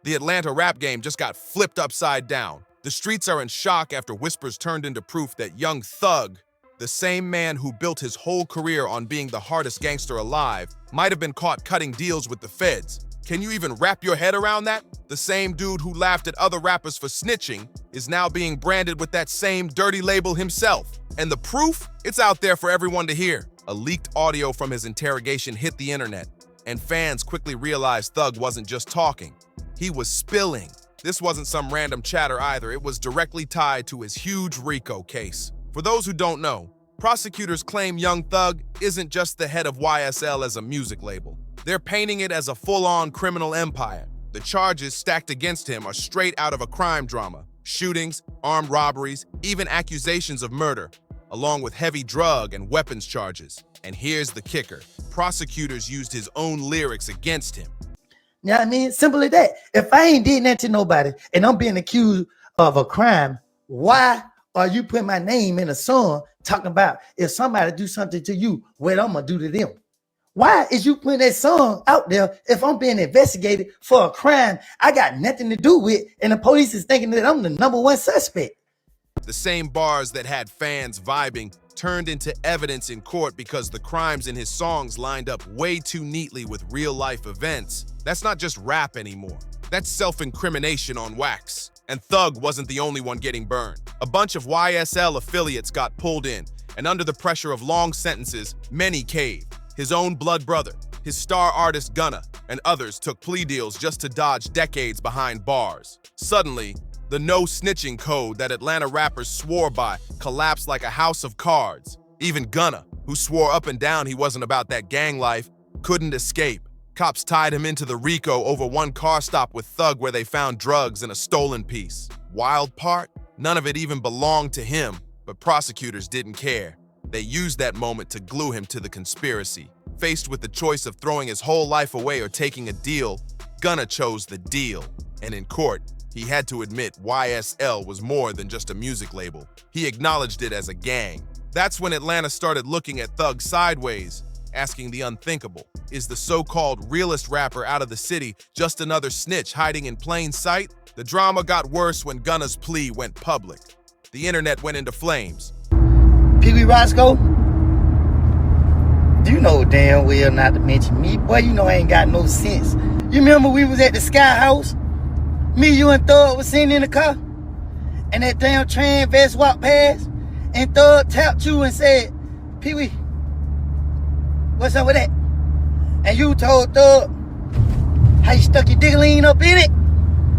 The Atlanta rap game just got flipped upside down. The streets are in shock after whispers turned into proof that Young Thug, the same man who built his whole career on being the hardest gangster alive, might have been caught cutting deals with the feds. Can you even wrap your head around that? The same dude who laughed at other rappers for snitching is now being branded with that same dirty label himself. And the proof? It's out there for everyone to hear. A leaked audio from his interrogation hit the internet, and fans quickly realized Thug wasn't just talking. He was spilling. This wasn't some random chatter either. It was directly tied to his huge RICO case. For those who don't know, prosecutors claim Young Thug isn't just the head of YSL as a music label. They're painting it as a full-on criminal empire. The charges stacked against him are straight out of a crime drama. Shootings, armed robberies, even accusations of murder, along with heavy drug and weapons charges. And here's the kicker. Prosecutors used his own lyrics against him. You know what I mean? Simple as that. If I ain't did nothing to nobody and I'm being accused of a crime, why are you putting my name in a song talking about if somebody do something to you, what I'm going to do to them? Why is you putting that song out there if I'm being investigated for a crime I got nothing to do with and the police is thinking that I'm the #1 suspect? The same bars that had fans vibing turned into evidence in court because the crimes in his songs lined up way too neatly with real-life events. That's not just rap anymore. That's self-incrimination on wax. And Thug wasn't the only one getting burned. A bunch of YSL affiliates got pulled in, and under the pressure of long sentences, many caved. His own blood brother, his star artist Gunna, and others took plea deals just to dodge decades behind bars. Suddenly, the no snitching code that Atlanta rappers swore by collapsed like a house of cards. Even Gunna, who swore up and down he wasn't about that gang life, couldn't escape. Cops tied him into the RICO over one car stop with Thug where they found drugs and a stolen piece. Wild part? None of it even belonged to him, but prosecutors didn't care. They used that moment to glue him to the conspiracy. Faced with the choice of throwing his whole life away or taking a deal, Gunna chose the deal. And in court, he had to admit YSL was more than just a music label. He acknowledged it as a gang. That's when Atlanta started looking at Thug sideways, asking the unthinkable. Is the so-called realest rapper out of the city just another snitch hiding in plain sight? The drama got worse when Gunna's plea went public. The internet went into flames. Pee Wee Roscoe, you know damn well not to mention me. Boy, you know I ain't got no sense. You remember we was at the Sky House? Me, you, and Thug was sitting in the car, and that damn train vest walked past, and Thug tapped you and said, Pee Wee, what's up with that? And you told Thug how you stuck your diggling up in it.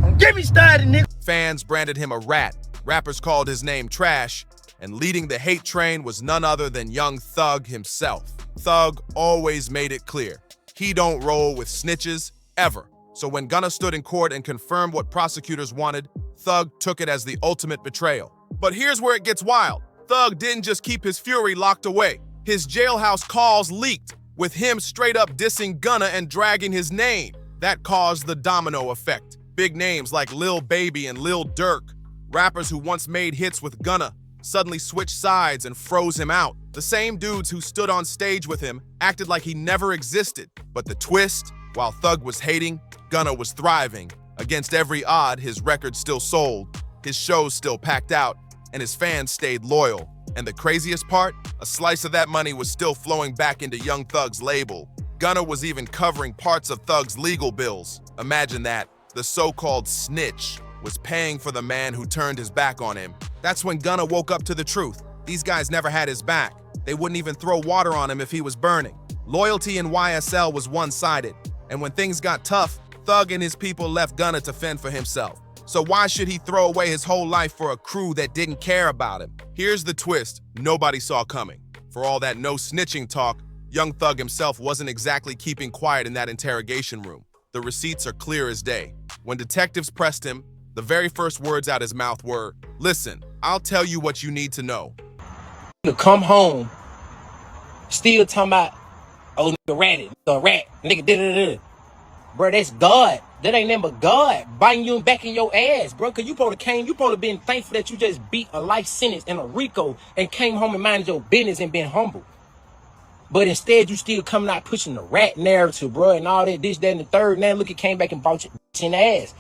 Don't get me started, nigga. Fans branded him a rat. Rappers called his name trash. And leading the hate train was none other than Young Thug himself. Thug always made it clear. He don't roll with snitches, ever. So when Gunna stood in court and confirmed what prosecutors wanted, Thug took it as the ultimate betrayal. But here's where it gets wild. Thug didn't just keep his fury locked away. His jailhouse calls leaked, with him straight up dissing Gunna and dragging his name. That caused the domino effect. Big names like Lil Baby and Lil Durk, rappers who once made hits with Gunna, suddenly switched sides and froze him out. The same dudes who stood on stage with him acted like he never existed. But the twist, while Thug was hating, Gunna was thriving. Against every odd, his record still sold, his shows still packed out, and his fans stayed loyal. And the craziest part? A slice of that money was still flowing back into Young Thug's label. Gunna was even covering parts of Thug's legal bills. Imagine that. The so-called snitch was paying for the man who turned his back on him. That's when Gunna woke up to the truth. These guys never had his back. They wouldn't even throw water on him if he was burning. Loyalty in YSL was one-sided. And when things got tough, Thug and his people left Gunna to fend for himself. So why should he throw away his whole life for a crew that didn't care about him? Here's the twist nobody saw coming. For all that no snitching talk, Young Thug himself wasn't exactly keeping quiet in that interrogation room. The receipts are clear as day. When detectives pressed him, the very first words out his mouth were, "Listen, I'll tell you what you need to know." To come home, still talking about, oh, nigga ratted, nigga rat, nigga da-da-da. Bro, that's God. That ain't nothing but God biting you back in your ass, bro. Cause you probably been thankful that you just beat a life sentence in a RICO and came home and minded your business and been humble. But instead, you still coming out pushing the rat narrative, bro, and all that, this, that, and the third. Now look, it came back and bought you in the ass.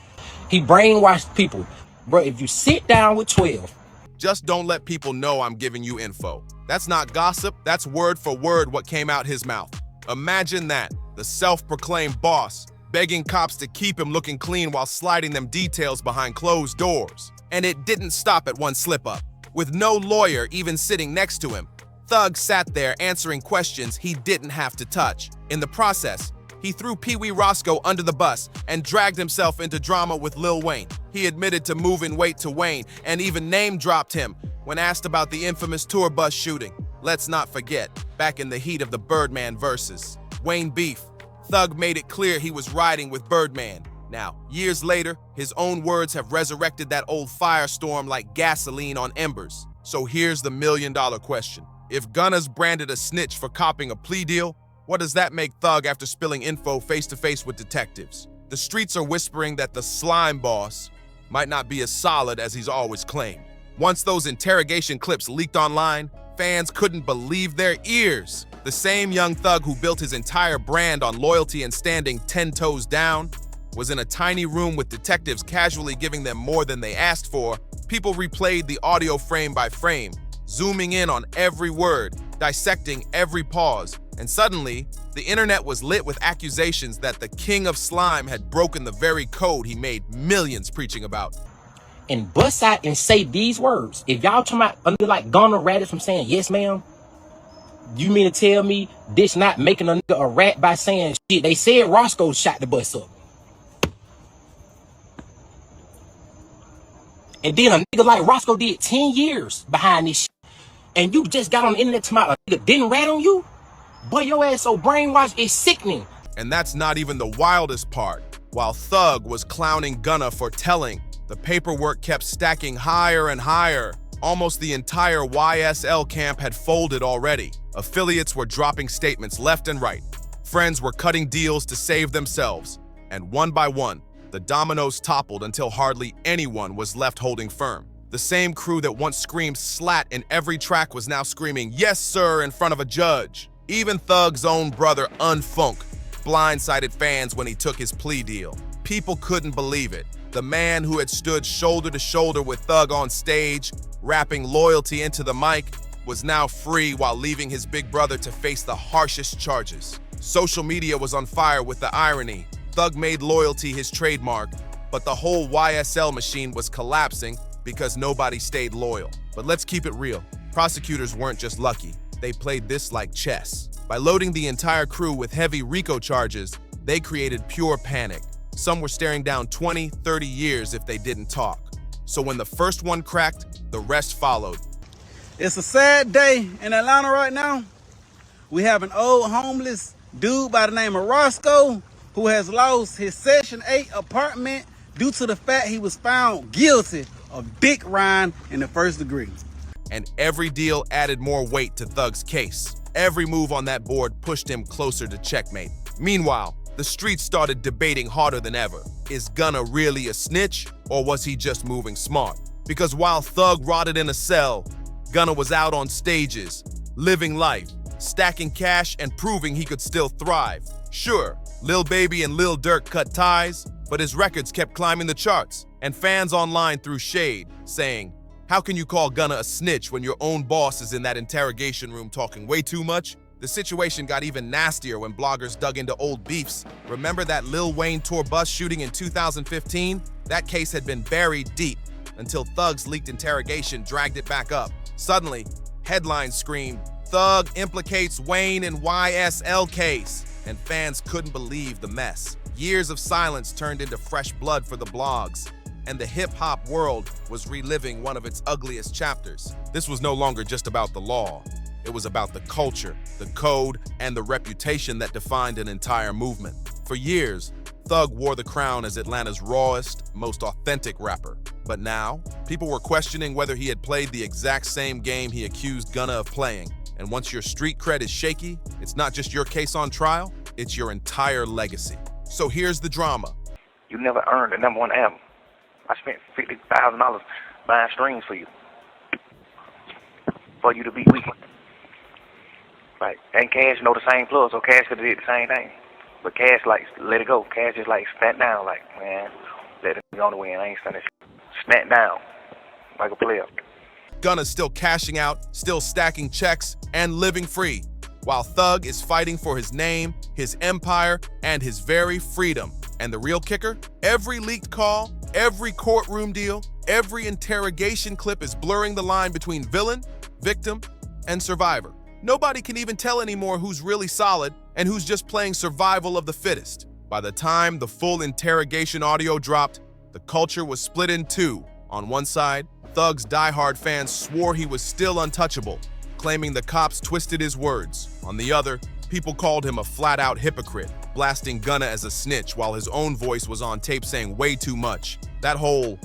He brainwashed people. Bro, if you sit down with 12. Just don't let people know I'm giving you info. That's not gossip, that's word for word what came out his mouth. Imagine that, the self-proclaimed boss, begging cops to keep him looking clean while sliding them details behind closed doors. And it didn't stop at one slip-up. With no lawyer even sitting next to him, Thug sat there answering questions he didn't have to touch. In the process, he threw Pee Wee Roscoe under the bus and dragged himself into drama with Lil Wayne. He admitted to moving weight to Wayne and even name-dropped him when asked about the infamous tour bus shooting. Let's not forget, back in the heat of the Birdman versus Wayne beef, Thug made it clear he was riding with Birdman. Now, years later, his own words have resurrected that old firestorm like gasoline on embers. So here's the million-dollar question. If Gunna's branded a snitch for copping a plea deal, what does that make Thug after spilling info face-to-face with detectives? The streets are whispering that the slime boss might not be as solid as he's always claimed. Once those interrogation clips leaked online, fans couldn't believe their ears. The same young Thug who built his entire brand on loyalty and standing 10 toes down was in a tiny room with detectives casually giving them more than they asked for. People replayed the audio frame by frame, zooming in on every word, dissecting every pause, and suddenly, the internet was lit with accusations that the king of slime had broken the very code he made millions preaching about. And bust out and say these words. If y'all talking about under like Gunna ratted from saying yes ma'am, you mean to tell me this not making a nigga a rat by saying shit? They said Roscoe shot the bus up. And then a nigga like Roscoe did 10 years behind this shit. And you just got on the internet tomorrow, a nigga didn't rat on you? Boy, your ass so brainwashed, it's sickening. And that's not even the wildest part. While Thug was clowning Gunna for telling, the paperwork kept stacking higher and higher. Almost the entire YSL camp had folded already. Affiliates were dropping statements left and right. Friends were cutting deals to save themselves. And one by one, the dominoes toppled until hardly anyone was left holding firm. The same crew that once screamed slat in every track was now screaming yes sir in front of a judge. Even Thug's own brother Unfunk blindsided fans when he took his plea deal. People couldn't believe it. The man who had stood shoulder to shoulder with Thug on stage, rapping loyalty into the mic, was now free while leaving his big brother to face the harshest charges. Social media was on fire with the irony. Thug made loyalty his trademark, but the whole YSL machine was collapsing because nobody stayed loyal. But let's keep it real. Prosecutors weren't just lucky. They played this like chess. By loading the entire crew with heavy RICO charges, they created pure panic. Some were staring down 20, 30 years if they didn't talk. So when the first one cracked, the rest followed. It's a sad day in Atlanta right now. We have an old homeless dude by the name of Roscoe who has lost his Section 8 apartment due to the fact he was found guilty of dick riding in the first degree. And every deal added more weight to Thug's case. Every move on that board pushed him closer to checkmate. Meanwhile, the streets started debating harder than ever. Is Gunna really a snitch, or was he just moving smart? Because while Thug rotted in a cell, Gunna was out on stages, living life, stacking cash and proving he could still thrive. Sure, Lil Baby and Lil Durk cut ties, but his records kept climbing the charts, and fans online threw shade, saying, how can you call Gunna a snitch when your own boss is in that interrogation room talking way too much? The situation got even nastier when bloggers dug into old beefs. Remember that Lil Wayne tour bus shooting in 2015? That case had been buried deep until Thug's leaked interrogation dragged it back up. Suddenly, headlines screamed, Thug implicates Wayne in YSL case, and fans couldn't believe the mess. Years of silence turned into fresh blood for the blogs, and the hip-hop world was reliving one of its ugliest chapters. This was no longer just about the law. It was about the culture, the code, and the reputation that defined an entire movement. For years, Thug wore the crown as Atlanta's rawest, most authentic rapper. But now, people were questioning whether he had played the exact same game he accused Gunna of playing. And once your street cred is shaky, it's not just your case on trial, it's your entire legacy. So here's the drama. You never earned a #1 album. I spent $50,000 buying streams for you to be weak. Like, and Cash know the same plug, so Cash could have did the same thing. But Cash like let it go. Cash is like spat down, like, man, let the nigga on the way, and I ain't standing snap down like a player. Gunna's still cashing out, still stacking checks, and living free, while Thug is fighting for his name, his empire, and his very freedom. And the real kicker? Every leaked call, every courtroom deal, every interrogation clip is blurring the line between villain, victim, and survivor. Nobody can even tell anymore who's really solid and who's just playing survival of the fittest. By the time the full interrogation audio dropped, the culture was split in two. On one side, Thug's diehard fans swore he was still untouchable, claiming the cops twisted his words. On the other, people called him a flat-out hypocrite, blasting Gunna as a snitch while his own voice was on tape saying way too much. That whole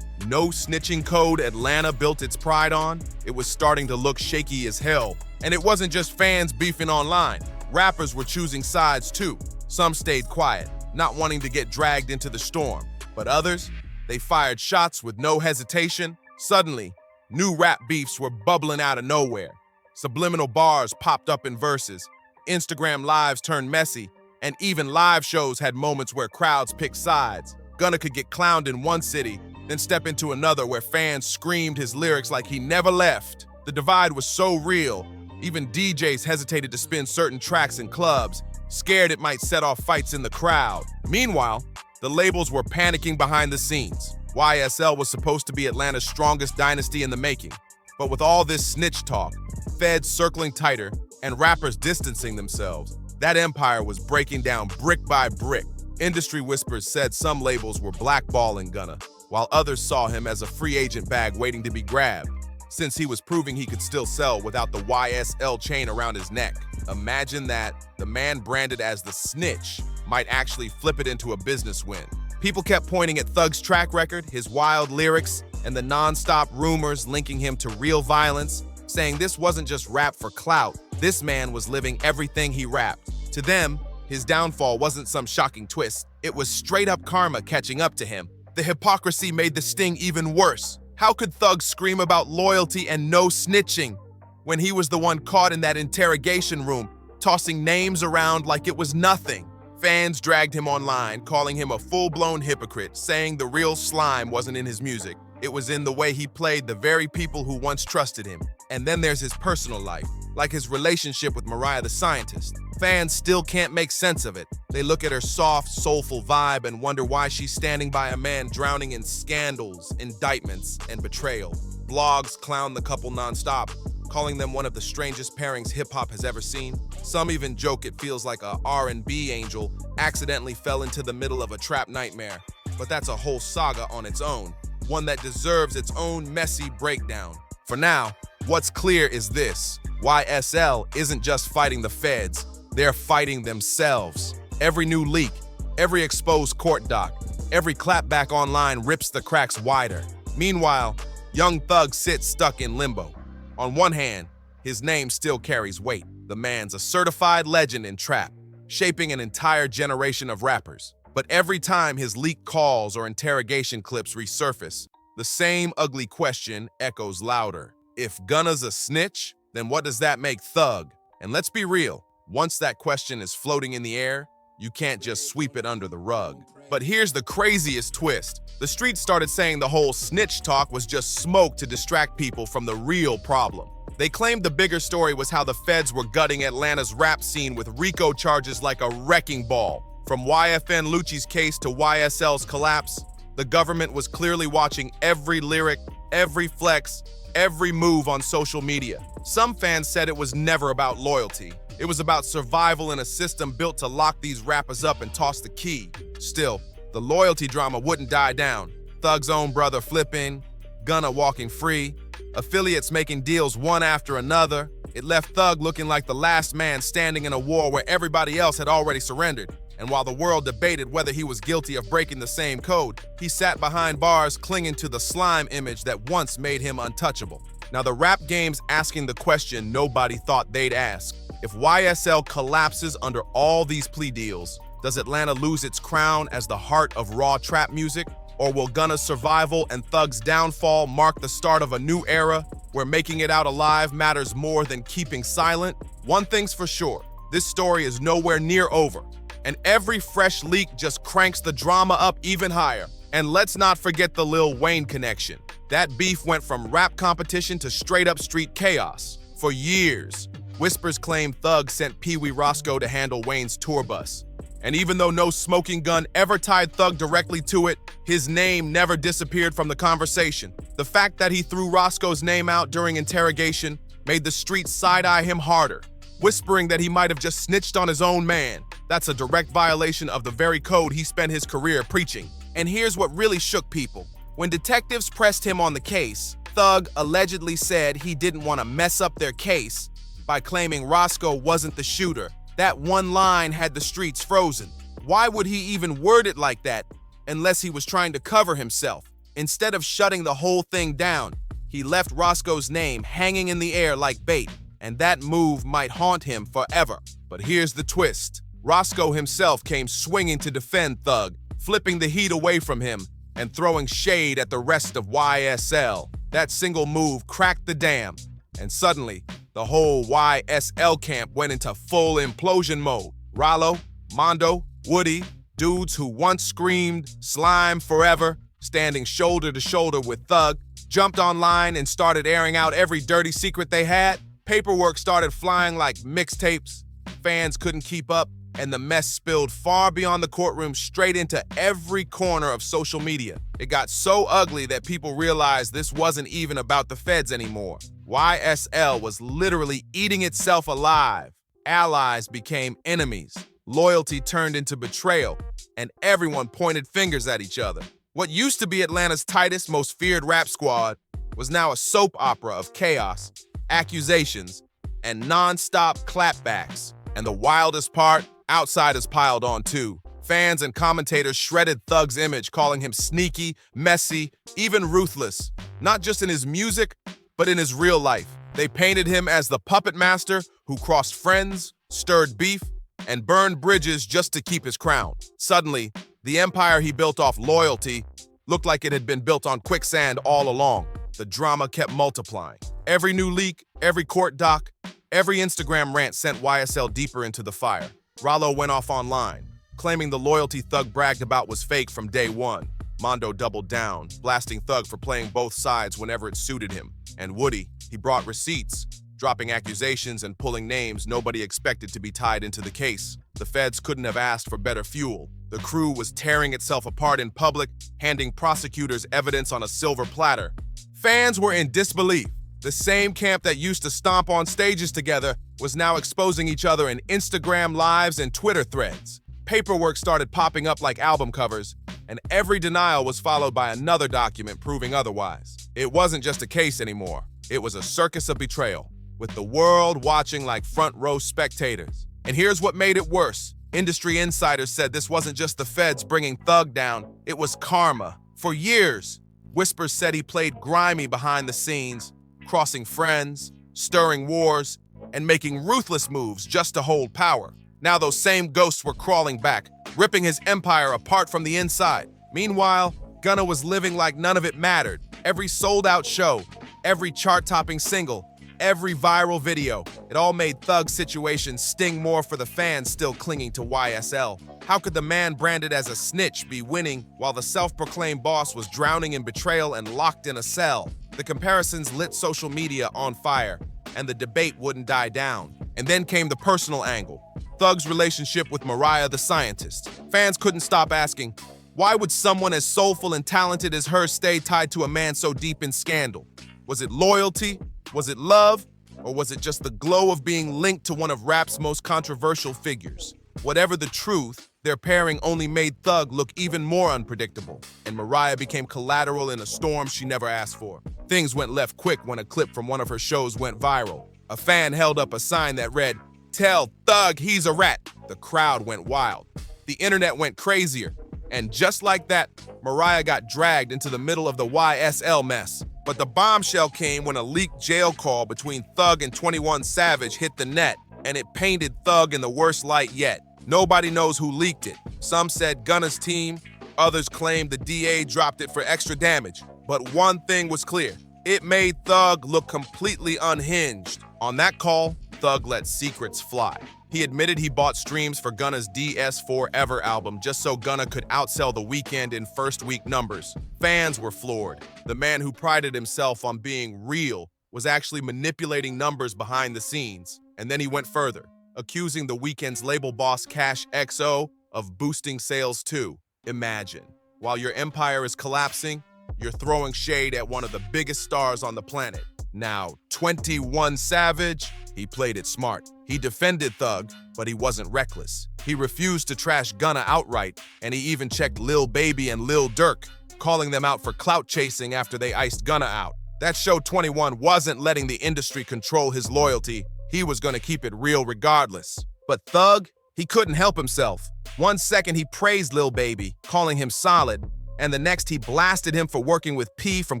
no snitching code Atlanta built its pride on, it was starting to look shaky as hell. And it wasn't just fans beefing online. Rappers were choosing sides too. Some stayed quiet, not wanting to get dragged into the storm. But others, they fired shots with no hesitation. Suddenly, new rap beefs were bubbling out of nowhere. Subliminal bars popped up in verses. Instagram lives turned messy, and even live shows had moments where crowds picked sides. Gunna could get clowned in one city, then step into another where fans screamed his lyrics like he never left. The divide was so real, even DJs hesitated to spin certain tracks in clubs, scared it might set off fights in the crowd. Meanwhile, the labels were panicking behind the scenes. YSL was supposed to be Atlanta's strongest dynasty in the making. But with all this snitch talk, feds circling tighter, and rappers distancing themselves, that empire was breaking down brick by brick. Industry whispers said some labels were blackballing Gunna, while others saw him as a free agent bag waiting to be grabbed, since he was proving he could still sell without the YSL chain around his neck. Imagine that, the man branded as the snitch might actually flip it into a business win. People kept pointing at Thug's track record, his wild lyrics, and the non-stop rumors linking him to real violence, saying this wasn't just rap for clout, this man was living everything he rapped. To them, his downfall wasn't some shocking twist, it was straight-up karma catching up to him. The hypocrisy made the sting even worse. How could Thug scream about loyalty and no snitching when he was the one caught in that interrogation room, tossing names around like it was nothing? Fans dragged him online, calling him a full-blown hypocrite, saying the real slime wasn't in his music. It was in the way he played the very people who once trusted him. And then there's his personal life, like his relationship with Mariah the Scientist. Fans still can't make sense of it. They look at her soft, soulful vibe and wonder why she's standing by a man drowning in scandals, indictments, and betrayal. Blogs clown the couple nonstop, calling them one of the strangest pairings hip-hop has ever seen. Some even joke it feels like a R&B angel accidentally fell into the middle of a trap nightmare. But that's a whole saga on its own, one that deserves its own messy breakdown. For now, what's clear is this: YSL isn't just fighting the feds, they're fighting themselves. Every new leak, every exposed court doc, every clapback online rips the cracks wider. Meanwhile, young Thug sits stuck in limbo. On one hand, his name still carries weight. The man's a certified legend in trap, shaping an entire generation of rappers. But every time his leaked calls or interrogation clips resurface, the same ugly question echoes louder. If Gunna's a snitch, then what does that make Thug? And let's be real, once that question is floating in the air, you can't just sweep it under the rug. But here's the craziest twist. The streets started saying the whole snitch talk was just smoke to distract people from the real problem. They claimed the bigger story was how the feds were gutting Atlanta's rap scene with RICO charges like a wrecking ball. From YFN Lucci's case to YSL's collapse, the government was clearly watching every lyric, every flex, every move on social media. Some fans said it was never about loyalty. It was about survival in a system built to lock these rappers up and toss the key. Still, the loyalty drama wouldn't die down. Thug's own brother flipping, Gunna walking free, affiliates making deals one after another. It left Thug looking like the last man standing in a war where everybody else had already surrendered. And while the world debated whether he was guilty of breaking the same code, he sat behind bars clinging to the slime image that once made him untouchable. Now the rap game's asking the question nobody thought they'd ask. If YSL collapses under all these plea deals, does Atlanta lose its crown as the heart of raw trap music? Or will Gunna's survival and Thug's downfall mark the start of a new era where making it out alive matters more than keeping silent? One thing's for sure, this story is nowhere near over, and every fresh leak just cranks the drama up even higher. And let's not forget the Lil Wayne connection. That beef went from rap competition to straight-up street chaos. For years, whispers claim Thug sent Pee Wee Roscoe to handle Wayne's tour bus. And even though no smoking gun ever tied Thug directly to it, his name never disappeared from the conversation. The fact that he threw Roscoe's name out during interrogation made the streets side-eye him harder, whispering that he might have just snitched on his own man. That's a direct violation of the very code he spent his career preaching. And here's what really shook people. When detectives pressed him on the case, Thug allegedly said he didn't want to mess up their case by claiming Roscoe wasn't the shooter. That one line had the streets frozen. Why would he even word it like that unless he was trying to cover himself? Instead of shutting the whole thing down, he left Roscoe's name hanging in the air like bait, and that move might haunt him forever. But here's the twist. Roscoe himself came swinging to defend Thug, flipping the heat away from him and throwing shade at the rest of YSL. That single move cracked the dam, and suddenly, the whole YSL camp went into full implosion mode. Rollo, Mondo, Woody, dudes who once screamed "Slime forever," standing shoulder to shoulder with Thug, jumped online and started airing out every dirty secret they had. Paperwork started flying like mixtapes. Fans couldn't keep up, and the mess spilled far beyond the courtroom straight into every corner of social media. It got so ugly that people realized this wasn't even about the feds anymore. YSL was literally eating itself alive. Allies became enemies. Loyalty turned into betrayal, and everyone pointed fingers at each other. What used to be Atlanta's tightest, most feared rap squad was now a soap opera of chaos, accusations, and non-stop clapbacks. And the wildest part, outsiders piled on too. Fans and commentators shredded Thug's image, calling him sneaky, messy, even ruthless. Not just in his music, but in his real life. They painted him as the puppet master who crossed friends, stirred beef, and burned bridges just to keep his crown. Suddenly, the empire he built off loyalty looked like it had been built on quicksand all along. The drama kept multiplying. Every new leak, every court doc, every Instagram rant sent YSL deeper into the fire. Rollo went off online, claiming the loyalty Thug bragged about was fake from day one. Mondo doubled down, blasting Thug for playing both sides whenever it suited him. And Woody, he brought receipts, dropping accusations and pulling names nobody expected to be tied into the case. The feds couldn't have asked for better fuel. The crew was tearing itself apart in public, handing prosecutors evidence on a silver platter. Fans were in disbelief. The same camp that used to stomp on stages together was now exposing each other in Instagram lives and Twitter threads. Paperwork started popping up like album covers, and every denial was followed by another document proving otherwise. It wasn't just a case anymore. It was a circus of betrayal, with the world watching like front row spectators. And here's what made it worse. Industry insiders said this wasn't just the feds bringing Thug down, it was karma. For years, whispers said he played grimy behind the scenes, crossing friends, stirring wars, and making ruthless moves just to hold power. Now those same ghosts were crawling back, ripping his empire apart from the inside. Meanwhile, Gunna was living like none of it mattered. Every sold-out show, every chart-topping single, every viral video, it all made Thug's situation sting more for the fans still clinging to YSL. How could the man branded as a snitch be winning while the self-proclaimed boss was drowning in betrayal and locked in a cell? The comparisons lit social media on fire, and the debate wouldn't die down. And then came the personal angle. Thug's relationship with Mariah the Scientist. Fans couldn't stop asking, why would someone as soulful and talented as her stay tied to a man so deep in scandal? Was it loyalty? Was it love? Or was it just the glow of being linked to one of rap's most controversial figures? Whatever the truth, their pairing only made Thug look even more unpredictable, and Mariah became collateral in a storm she never asked for. Things went left quick when a clip from one of her shows went viral. A fan held up a sign that read, "Tell Thug he's a rat." The crowd went wild. The internet went crazier. And just like that, Mariah got dragged into the middle of the YSL mess. But the bombshell came when a leaked jail call between Thug and 21 Savage hit the net, and it painted Thug in the worst light yet. Nobody knows who leaked it. Some said Gunna's team, others claimed the DA dropped it for extra damage. But one thing was clear. It made Thug look completely unhinged. On that call, Thug let secrets fly. He admitted he bought streams for Gunna's DS4 Ever album just so Gunna could outsell The Weeknd in first-week numbers. Fans were floored. The man who prided himself on being real was actually manipulating numbers behind the scenes. And then he went further, accusing The Weeknd's label boss Cash XO of boosting sales too. Imagine, while your empire is collapsing, you're throwing shade at one of the biggest stars on the planet. Now, 21 Savage, he played it smart. He defended Thug, but he wasn't reckless. He refused to trash Gunna outright, and he even checked Lil Baby and Lil Durk, calling them out for clout chasing after they iced Gunna out. That showed 21 wasn't letting the industry control his loyalty. He was gonna keep it real regardless. But Thug, he couldn't help himself. 1 second he praised Lil Baby, calling him solid, and the next he blasted him for working with P from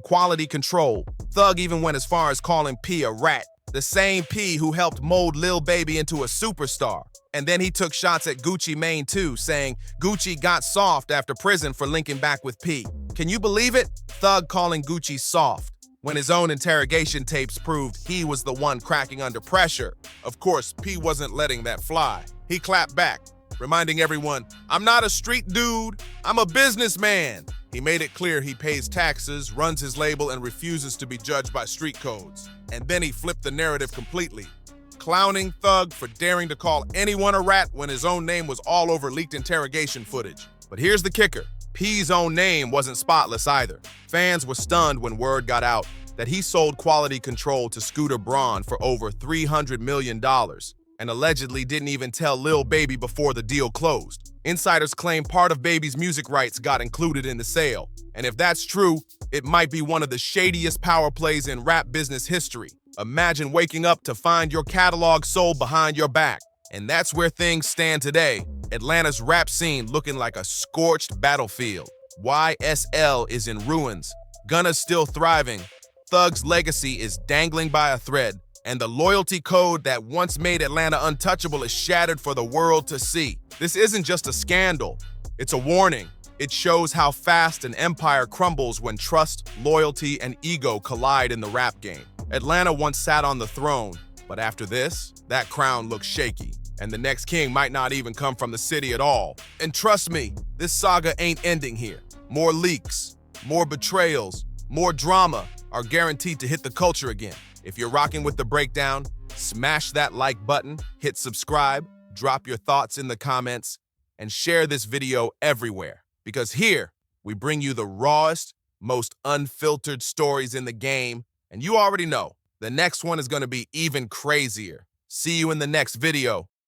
Quality Control. Thug even went as far as calling P a rat, the same P who helped mold Lil Baby into a superstar. And then he took shots at Gucci Mane too, saying Gucci got soft after prison for linking back with P. Can you believe it? Thug calling Gucci soft, when his own interrogation tapes proved he was the one cracking under pressure. Of course, P wasn't letting that fly. He clapped back, reminding everyone, I'm not a street dude, I'm a businessman. He made it clear he pays taxes, runs his label, and refuses to be judged by street codes. And then he flipped the narrative completely, clowning Thug for daring to call anyone a rat when his own name was all over leaked interrogation footage. But here's the kicker. P's own name wasn't spotless either. Fans were stunned when word got out that he sold Quality Control to Scooter Braun for over $300 million. And allegedly didn't even tell Lil Baby before the deal closed. Insiders claim part of Baby's music rights got included in the sale. And if that's true, it might be one of the shadiest power plays in rap business history. Imagine waking up to find your catalog sold behind your back. And that's where things stand today. Atlanta's rap scene looking like a scorched battlefield. YSL is in ruins. Gunna's still thriving. Thug's legacy is dangling by a thread. And the loyalty code that once made Atlanta untouchable is shattered for the world to see. This isn't just a scandal, it's a warning. It shows how fast an empire crumbles when trust, loyalty, and ego collide in the rap game. Atlanta once sat on the throne, but after this, that crown looks shaky. And the next king might not even come from the city at all. And trust me, this saga ain't ending here. More leaks, more betrayals, more drama are guaranteed to hit the culture again. If you're rocking with The Breakdown, smash that like button, hit subscribe, drop your thoughts in the comments, and share this video everywhere. Because here, we bring you the rawest, most unfiltered stories in the game, and you already know, the next one is gonna be even crazier. See you in the next video.